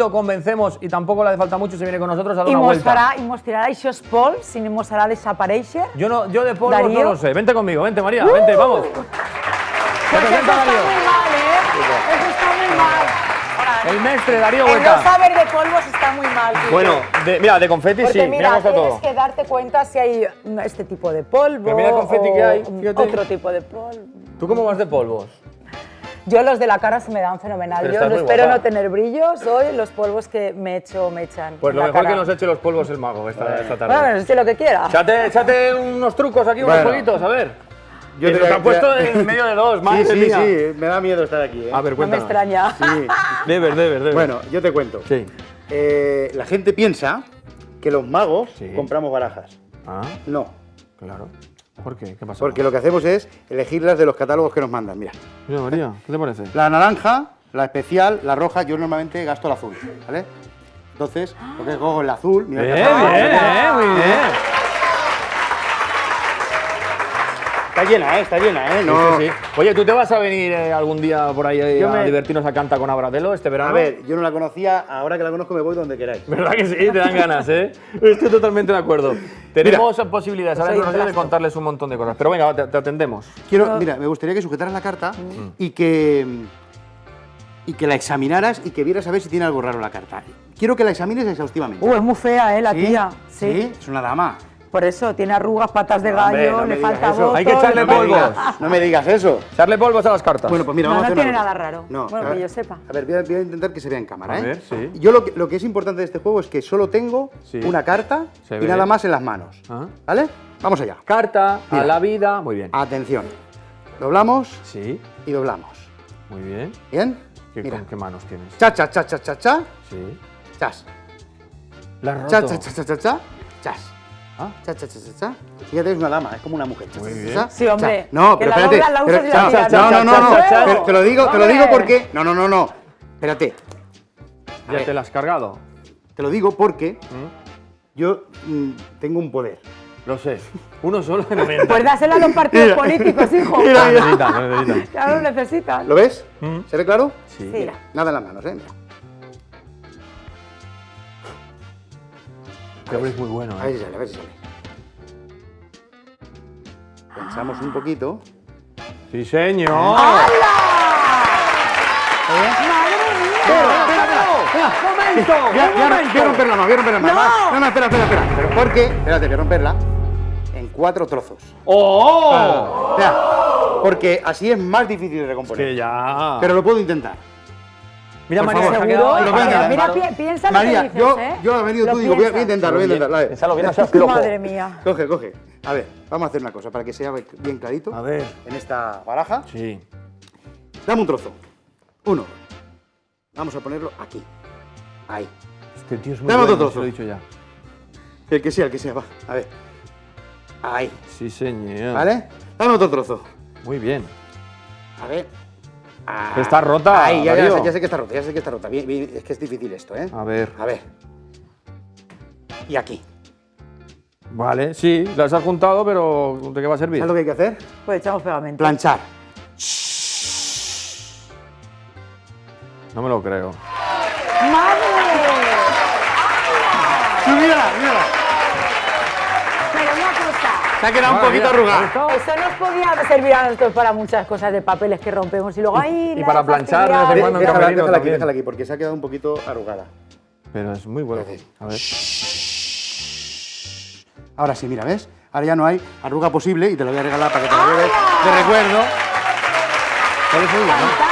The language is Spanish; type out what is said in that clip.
lo convencemos y tampoco le hace falta mucho, se viene con nosotros a dar una vuelta. I mostrarà això Pol, si no mos harà desaparèixer. Yo de polvos Darío. no lo sé. Vente conmigo, vente María, vente, vamos. Pues eso está muy mal, Eso está muy mal. El mestre Darío El Huerta. no saber de polvos está muy mal. Quique. Bueno, mira, de confeti Porque sí, mira, cómo está tienes todo. que darte cuenta si hay este tipo de polvo Pero mira el confeti que hay, o fíjate. otro tipo de polvo. ¿Tú cómo vas de polvos? Yo los de la cara se me dan fenomenal. Pero Yo estás no muy espero guapa. no tener brillos. Hoy los polvos que me echan. Pues en lo la mejor cara. que nos eche los polvos el mago esta tarde. Bueno, sé lo que quiera. Échate unos trucos aquí, unos Bueno. jueguitos, a ver. Yo Te han puesto en medio de dos, madre sí, mía. sí, me da miedo estar aquí. A ver, No me cuéntanos. extraña. Sí. Debes. Bueno, yo te cuento. Sí. La gente piensa que los magos Sí. compramos barajas. Ah, No, claro. ¿Por qué? ¿Qué pasa? porque lo que hacemos es elegirlas de los catálogos que nos mandan. Mira, Mira, María, ¿qué te parece? la naranja, la especial, la roja, yo normalmente gasto el azul, ¿vale? Entonces, lo que cojo el azul. Mira, Bien, el catálogo. muy bien. Está llena, ¿eh? No. Sí, sí, sí. Oye, ¿tú te vas a venir algún día por ahí Yo a me- divertirnos a Canta con Abradelo este verano? A ver, yo no la conocía, ahora que la conozco me voy donde queráis. ¿Verdad que sí? Te dan ganas, ¿eh? Estoy totalmente de acuerdo. Tenemos posibilidades ahora soy en un de plástico. contarles un montón de cosas. Pero venga, te atendemos. Mira, me gustaría que sujetaras la carta y que la examinaras y que vieras a ver si tiene algo raro la carta. Quiero que la examines exhaustivamente. Es muy fea, la ¿Sí? tía. Sí, es una dama. Por eso, tiene arrugas, patas de gallo, Hombre, no me le digas falta eso. voto. Hay que echarle le falta- polvos. No me digas eso. Echarle polvos a las cartas. Bueno, pues mira, No, vamos a no hacer tiene una nada cosa. raro. No, Bueno, a que ver, yo sepa. A ver, voy a intentar que se vea en cámara, A ¿eh? ver, sí. Yo lo que es importante de este juego es que solo tengo Sí. una carta Se y ve. nada más en las manos. Ah. ¿Vale? Vamos allá. Carta Mira. a la vida. Muy bien. Atención. Doblamos Sí, y doblamos. muy bien. ¿Bien? ¿Qué, Mira. ¿Con qué manos tienes? Cha, cha, cha, cha, cha, cha. Sí. Chas. La has Cha, roto. cha, cha, cha, cha, cha. Chas. Ah. Cha, cha, cha, cha, cha. Fíjate, es una dama, es como una mujer. Cha, Muy cha, cha, bien. cha, Sí, hombre. cha. No, Que pero la espérate. doblas, la usas y la pero- tiras. no, no, no, no. Cha, cha, Pero te lo digo Hombre. porque. No. Espérate. A ¿Ya ver, te la has cargado? te lo digo porque ¿Mm? yo tengo un poder. Lo sé. Uno solo no me Pues dáselo a los partidos políticos, hijo. Lo necesitan. Ya lo necesitan. ¿Lo ves? Mm. ¿Se ve claro? Sí. Sí. Nada en las manos, ¿eh? Mira. Este hombre es muy bueno, A ver si sale, a ver si sale. Pensamos un poquito. Sí, señor. ¡Hala! ¡Momento! Voy a romperla más, voy a romperla más. ¡No! No, espera. Pero porque, espérate, voy a romperla en 4 trozos. ¡Oh! Espera, porque así es más difícil de recomponer. Que ya. Pero lo puedo intentar. Mira, por María, favor. se ha ¿Seguro? quedado ahí. Lo voy a intentar. Mira, piensa lo María, que dices, yo he venido Lo tú, digo, voy a piensas. intentarlo, voy a intentarlo. A ver. Piénsalo bien, no seas flojo. Madre mía. Coge. A ver, vamos a hacer una cosa para que sea bien clarito. A ver. En esta baraja. Sí. Dame un trozo. Uno. Vamos a ponerlo aquí. Ahí. Este tío es muy Dame otro bueno, trozo. se lo he dicho ya. El que sea, va. A ver. Ahí. Sí, señor. ¿Vale? Dame otro trozo. Muy bien. A ver. Ah, Está rota, Ahí, Darío. ya sé que está rota, Bien, es que es difícil esto, ¿eh? A ver. A ver. Y aquí. Vale, sí, las has juntado, pero ¿de qué va a servir? ¿Sabes lo que hay que hacer? Pues echamos pegamento. Planchar. No me lo creo. ¡Madre! Mírala. Pero una cosa. Se ha quedado un poquito arrugada. Eso nos podía servir a nosotros para muchas cosas de papeles que rompemos y luego ahí. Y para planchar, no sé cuándo. Déjala aquí, porque se ha quedado un poquito arrugada. Pero es muy bueno. A ver. Ahora sí, mira, ¿ves? Ahora ya no hay arruga posible y te lo voy a regalar para que te lo lleves de recuerdo. Por eso digo, ¿no?